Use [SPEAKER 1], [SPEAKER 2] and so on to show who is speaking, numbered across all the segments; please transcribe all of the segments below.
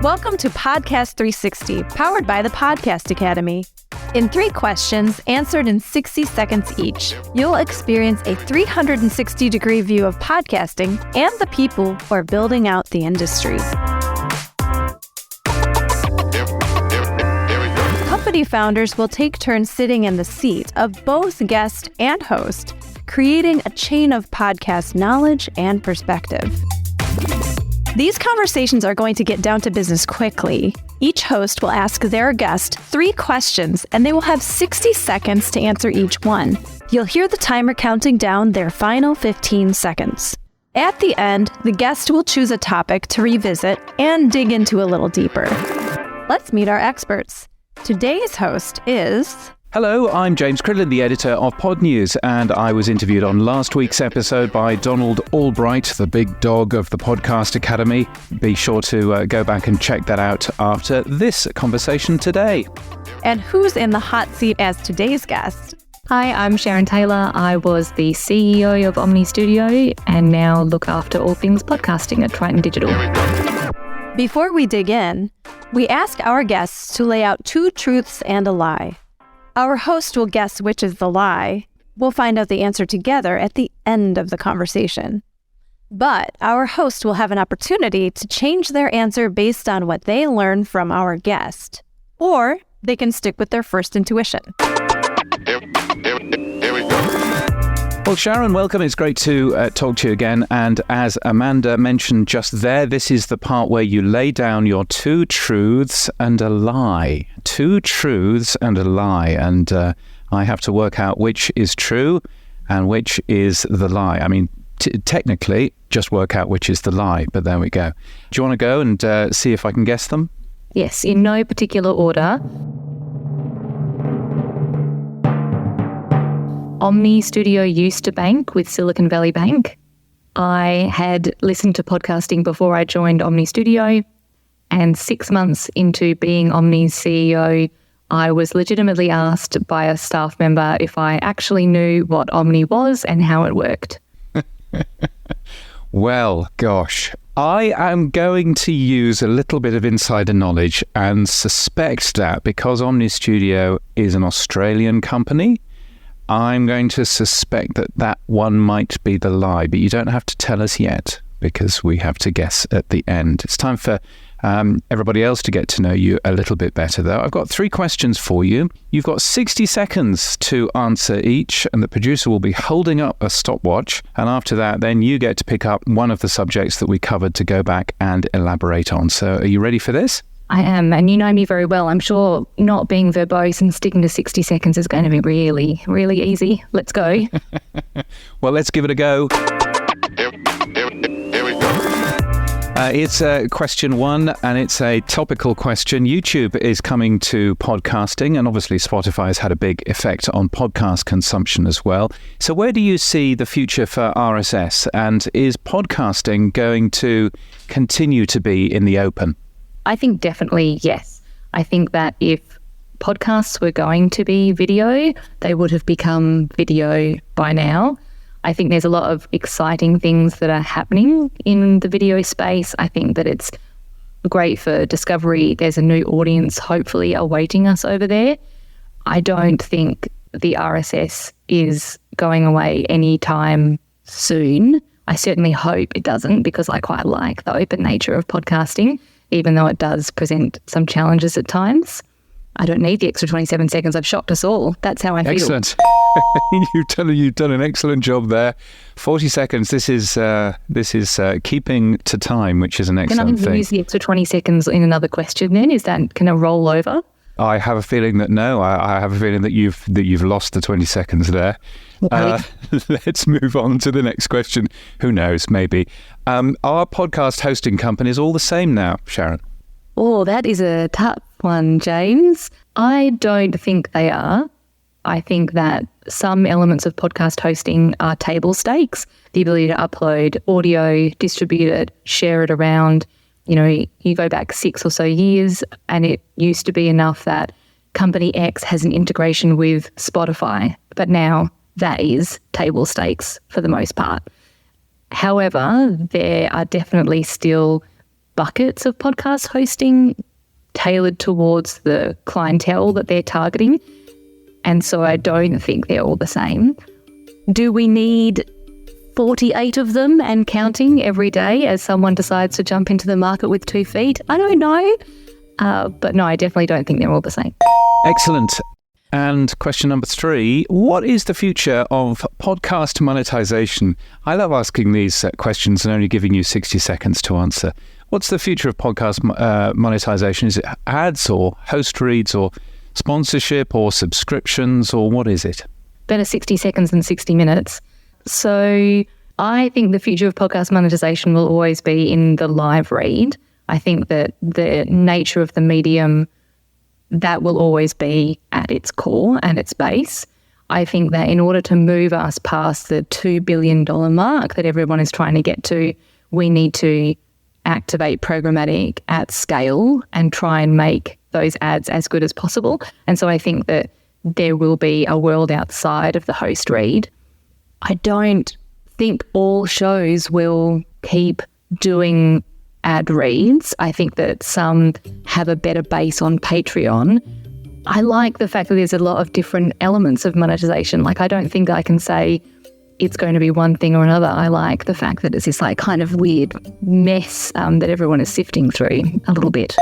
[SPEAKER 1] Welcome to Podcast 360, powered by the Podcast Academy. In 3 questions, answered in 60 seconds each, you'll experience a 360-degree view of podcasting and the people who are building out the industry. Company founders will take turns sitting in the seat of both guest and host, creating a chain of podcast knowledge and perspective. These conversations are going to get down to business quickly. Each host will ask their guest 3 questions, and they will have 60 seconds to answer each one. You'll hear the timer counting down their final 15 seconds. At the end, the guest will choose a topic to revisit and dig into a little deeper. Let's meet our experts. Today's host is...
[SPEAKER 2] Hello, I'm James Cridland, the editor of Podnews, and I was interviewed on last week's episode by Donald Albright, the big dog of the Podcast Academy. Be sure to go back and check that out after this conversation today.
[SPEAKER 1] And who's in the hot seat as today's guest?
[SPEAKER 3] Hi, I'm Sharon Taylor. I was the CEO of Omni Studio and now look after all things podcasting at Triton Digital.
[SPEAKER 1] Before we dig in, we ask our guests to lay out 2 truths and a lie. Our host will guess which is the lie. We'll find out the answer together at the end of the conversation. But our host will have an opportunity to change their answer based on what they learn from our guest. Or they can stick with their first intuition.
[SPEAKER 2] Well, Sharon, welcome. It's great to talk to you again. And as Amanda mentioned just there, this is the part where you lay down your 2 truths and a lie. 2 truths and a lie. And I have to work out which is true and which is the lie. I mean, technically, just work out which is the lie. But there we go. Do you want to go and see if I can guess them?
[SPEAKER 3] Yes, in no particular order. Omni Studio used to bank with Silicon Valley Bank. I had listened to podcasting before I joined Omni Studio, and 6 months into being Omni's CEO, I was legitimately asked by a staff member if I actually knew what Omni was and how it worked.
[SPEAKER 2] Well, gosh, I am going to use a little bit of insider knowledge and suspect that because Omni Studio is an Australian company, I'm going to suspect that one might be the lie, but you don't have to tell us yet because we have to guess at the end. It's time for everybody else to get to know you a little bit better, though. I've got 3 questions for you. You've got 60 seconds to answer each, and the producer will be holding up a stopwatch. And after that, then you get to pick up one of the subjects that we covered to go back and elaborate on. So are you ready for this?
[SPEAKER 3] I am, and you know me very well. I'm sure not being verbose and sticking to 60 seconds is going to be really, really easy. Let's go.
[SPEAKER 2] Well, let's give it a go. It's question 1, and it's a topical question. YouTube is coming to podcasting, and obviously Spotify has had a big effect on podcast consumption as well. So where do you see the future for RSS, and is podcasting going to continue to be in the open?
[SPEAKER 3] I think definitely yes. I think that if podcasts were going to be video, they would have become video by now. I think there's a lot of exciting things that are happening in the video space. I think that it's great for discovery. There's a new audience hopefully awaiting us over there. I don't think the RSS is going away anytime soon. I certainly hope it doesn't, because I quite like the open nature of podcasting, even though it does present some challenges at times. I don't need the extra 27 seconds. I've shocked us all. That's how I feel.
[SPEAKER 2] Excellent. You've done an excellent job there. 40 seconds. This is keeping to time, which is an excellent thing.
[SPEAKER 3] Can I use the extra 20 seconds in another question then? Can I roll over?
[SPEAKER 2] I have a feeling that no. I have a feeling that you've lost the 20 seconds there. Let's move on to the next question. Who knows? Maybe. Are podcast hosting companies all the same now, Sharon?
[SPEAKER 3] Oh, that is a tough one, James. I don't think they are. I think that some elements of podcast hosting are table stakes. The ability to upload audio, distribute it, share it around. You know, you go back 6 or so years and it used to be enough that company X has an integration with Spotify, but now that is table stakes for the most part. However, there are definitely still buckets of podcast hosting tailored towards the clientele that they're targeting. And so I don't think they're all the same. Do we need 48 of them and counting every day as someone decides to jump into the market with 2 feet? I don't know. But no, I definitely don't think they're all the same.
[SPEAKER 2] Excellent. And question number 3, what is the future of podcast monetization? I love asking these questions and only giving you 60 seconds to answer. What's the future of podcast monetization? Is it ads or host reads or sponsorship or subscriptions, or what is it?
[SPEAKER 3] Better 60 seconds than 60 minutes. So I think the future of podcast monetization will always be in the live read. I think that the nature of the medium, that will always be at its core and its base. I think that in order to move us past the $2 billion mark that everyone is trying to get to, we need to activate programmatic at scale and try and make those ads as good as possible. And so I think that there will be a world outside of the host read. I don't think all shows will keep doing ad reads. I think that some have a better base on Patreon. I like the fact that there's a lot of different elements of monetization. Like, I don't think I can say it's going to be one thing or another. I like the fact that it's this like kind of weird mess that everyone is sifting through a little bit.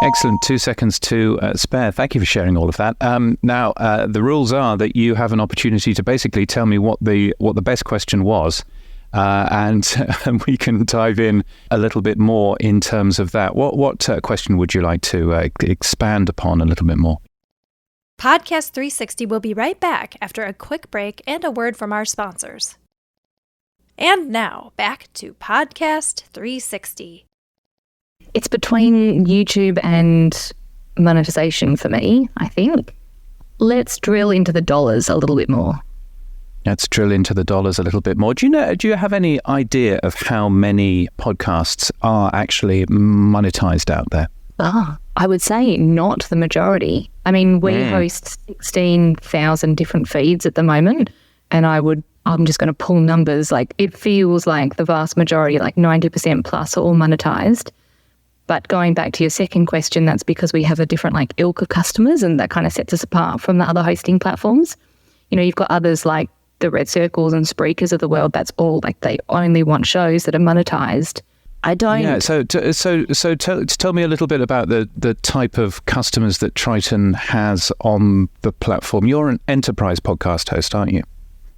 [SPEAKER 2] Excellent. 2 seconds to spare. Thank you for sharing all of that. Now, the rules are that you have an opportunity to basically tell me what the best question was, and we can dive in a little bit more in terms of that. What question would you like to expand upon a little bit more?
[SPEAKER 4] Podcast 360 will be right back after a quick break and a word from our sponsors. And now, back to Podcast 360.
[SPEAKER 3] It's between YouTube and monetization for me, I think. Let's drill into the dollars a little bit more.
[SPEAKER 2] Let's drill into the dollars a little bit more. Do you have any idea of how many podcasts are actually monetized out there?
[SPEAKER 3] I would say not the majority. I mean, we host 16,000 different feeds at the moment, and I'm just going to pull numbers. Like, it feels like the vast majority, like 90% plus, are all monetized. But going back to your second question, that's because we have a different like ilk of customers, and that kind of sets us apart from the other hosting platforms. You know, you've got others like the Red Circles and Spreakers of the world. That's all like they only want shows that are monetized. I don't.
[SPEAKER 2] Yeah. So tell me a little bit about the type of customers that Triton has on the platform. You're an enterprise podcast host, aren't you?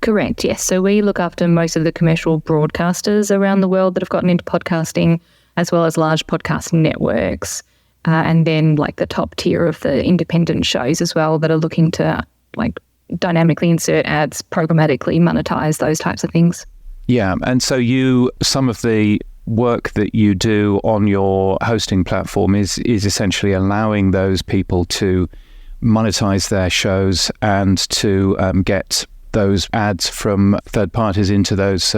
[SPEAKER 3] Correct. Yes. So we look after most of the commercial broadcasters around the world that have gotten into podcasting, as well as large podcast networks, and then like the top tier of the independent shows as well that are looking to like dynamically insert ads, programmatically monetize, those types of things.
[SPEAKER 2] Yeah, and so some of the work that you do on your hosting platform is essentially allowing those people to monetize their shows and to get those ads from third parties into those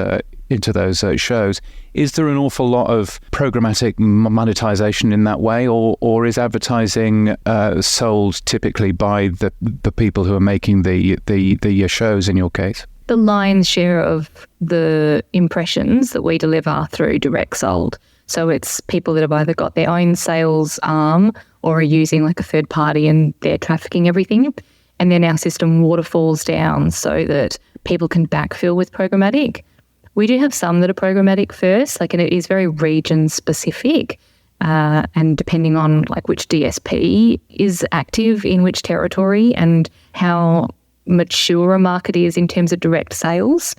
[SPEAKER 2] shows. Is there an awful lot of programmatic monetization in that way, or is advertising sold typically by the people who are making the shows in your case?
[SPEAKER 3] The lion's share of the impressions that we deliver are through direct sold. So it's people that have either got their own sales arm or are using like a third party and they're trafficking everything. And then our system waterfalls down so that people can backfill with programmatic. We do have some that are programmatic first, like, and it is very region specific. And depending on like which DSP is active in which territory and how mature a market is in terms of direct sales.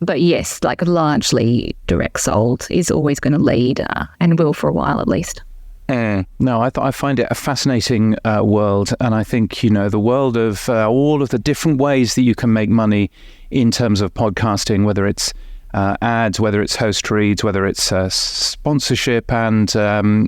[SPEAKER 3] But yes, like largely direct sold is always going to lead and will for a while at least.
[SPEAKER 2] No, I find it a fascinating world, and I think the world of all of the different ways that you can make money in terms of podcasting, whether it's ads, whether it's host reads, whether it's sponsorship, and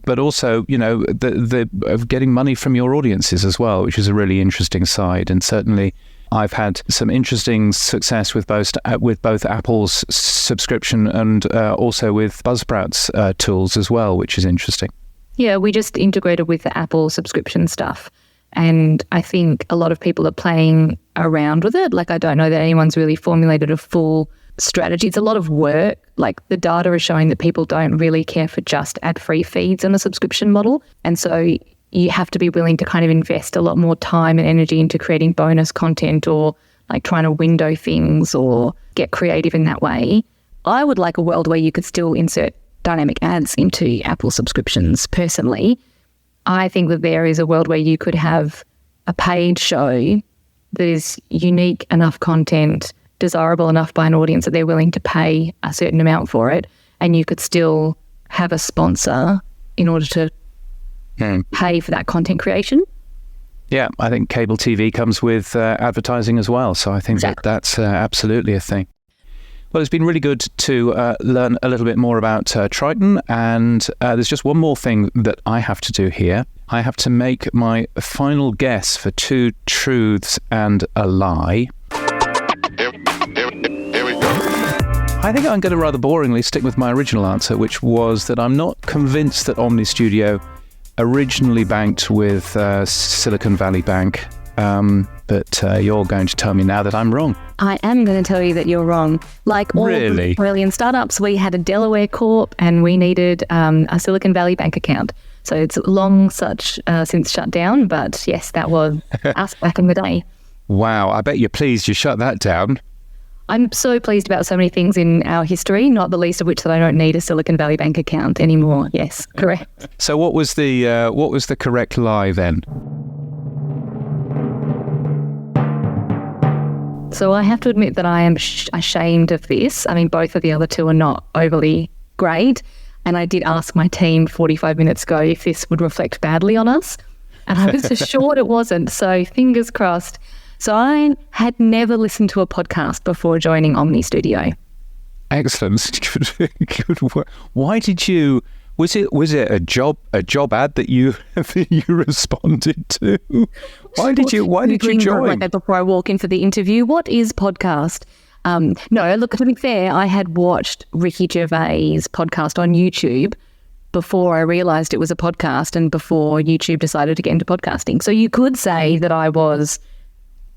[SPEAKER 2] but also the of getting money from your audiences as well, which is a really interesting side. And certainly, I've had some interesting success with both Apple's subscription and also with Buzzsprout's tools as well, which is interesting.
[SPEAKER 3] Yeah, we just integrated with the Apple subscription stuff. And I think a lot of people are playing around with it. Like, I don't know that anyone's really formulated a full strategy. It's a lot of work. Like the data is showing that people don't really care for just ad-free feeds on a subscription model. And so you have to be willing to kind of invest a lot more time and energy into creating bonus content or like trying to window things or get creative in that way. I would like a world where you could still insert dynamic ads into Apple subscriptions personally. I think that there is a world where you could have a paid show that is unique enough content, desirable enough by an audience that they're willing to pay a certain amount for it, and you could still have a sponsor in order to pay for that content creation.
[SPEAKER 2] Yeah, I think cable TV comes with advertising as well. So I think that's absolutely a thing. Well, it's been really good to learn a little bit more about Triton. And there's just one more thing that I have to do here. I have to make my final guess for 2 truths and a lie.
[SPEAKER 5] Here we go.
[SPEAKER 2] I think I'm going to rather boringly stick with my original answer, which was that I'm not convinced that Omni Studio originally banked with Silicon Valley Bank, but you're going to tell me now that I'm wrong.
[SPEAKER 3] I am going to tell you that you're wrong. Like all
[SPEAKER 2] Really?
[SPEAKER 3] Australian startups, we had a Delaware Corp and we needed a Silicon Valley Bank account. So it's long since shut down, but yes, that was us back in the day.
[SPEAKER 2] Wow, I bet you're pleased you shut that down.
[SPEAKER 3] I'm so pleased about so many things in our history, not the least of which that I don't need a Silicon Valley Bank account anymore. Yes, correct.
[SPEAKER 2] So what was the correct lie then?
[SPEAKER 3] So I have to admit that I am ashamed of this. I mean, both of the other two are not overly great. And I did ask my team 45 minutes ago if this would reflect badly on us. And I was assured it wasn't. So fingers crossed. So I had never listened to a podcast before joining Omni Studio.
[SPEAKER 2] Excellent. Good work. Why did you? Was it a job ad that you responded to? Why did you join?
[SPEAKER 3] Like that before I walk in for the interview. What is podcast? No, look, to be fair, I had watched Ricky Gervais' podcast on YouTube before I realised it was a podcast and before YouTube decided to get into podcasting. So you could say that I was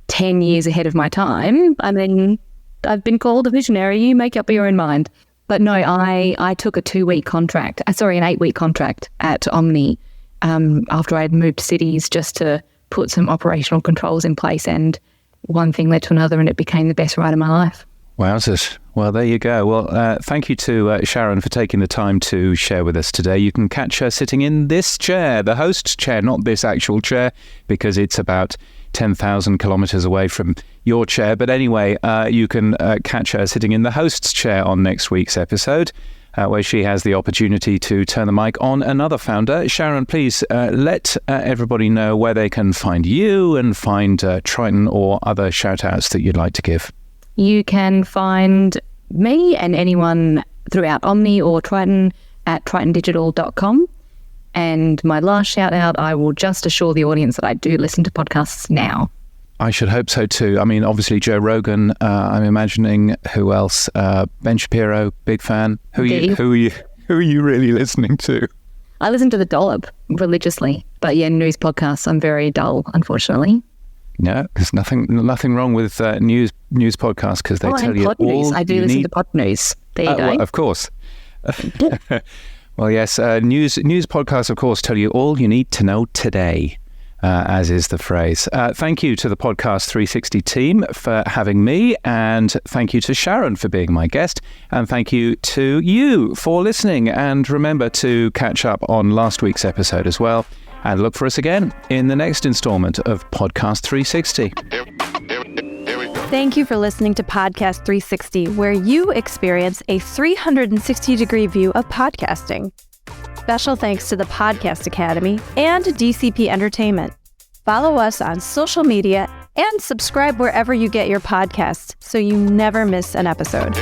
[SPEAKER 3] 10 years ahead of my time. I mean, I've been called a visionary. You make up your own mind. But no, I took an 8-week contract at Omni after I had moved cities just to put some operational controls in place, and one thing led to another and it became the best ride of my life.
[SPEAKER 2] Wowzers. Well, there you go. Well, thank you to Sharon for taking the time to share with us today. You can catch her sitting in this chair, the host's chair, not this actual chair, because it's about 10,000 kilometers away from your chair. But anyway, you can catch her sitting in the host's chair on next week's episode, where she has the opportunity to turn the mic on another founder. Sharon, please let everybody know where they can find you and find Triton or other shout-outs that you'd like to give.
[SPEAKER 3] You can find me and anyone throughout Omni or Triton at tritondigital.com. And my last shout out, I will just assure the audience that I do listen to podcasts now.
[SPEAKER 2] I should hope so too. I mean, obviously Joe Rogan, I'm imagining. Who else? Ben Shapiro, big fan. Who are you really listening to?
[SPEAKER 3] I listen to The Dollop religiously. But yeah, news podcasts, I'm very dull, unfortunately.
[SPEAKER 2] No, there's nothing wrong with news podcasts because they tell you
[SPEAKER 3] Podnews.
[SPEAKER 2] all
[SPEAKER 3] I do listen to Podnews. There you go.
[SPEAKER 2] Well, of course. Well, yes, news podcasts, of course, tell you all you need to know today, as is the phrase. Thank you to the Podcast 360 team for having me, and thank you to Sharon for being my guest, and thank you to you for listening. And remember to catch up on last week's episode as well, and look for us again in the next installment of Podcast 360.
[SPEAKER 1] Thank you for listening to Podcast 360, where you experience a 360-degree view of podcasting. Special thanks to the Podcast Academy and DCP Entertainment. Follow us on social media and subscribe wherever you get your podcasts so you never miss an episode.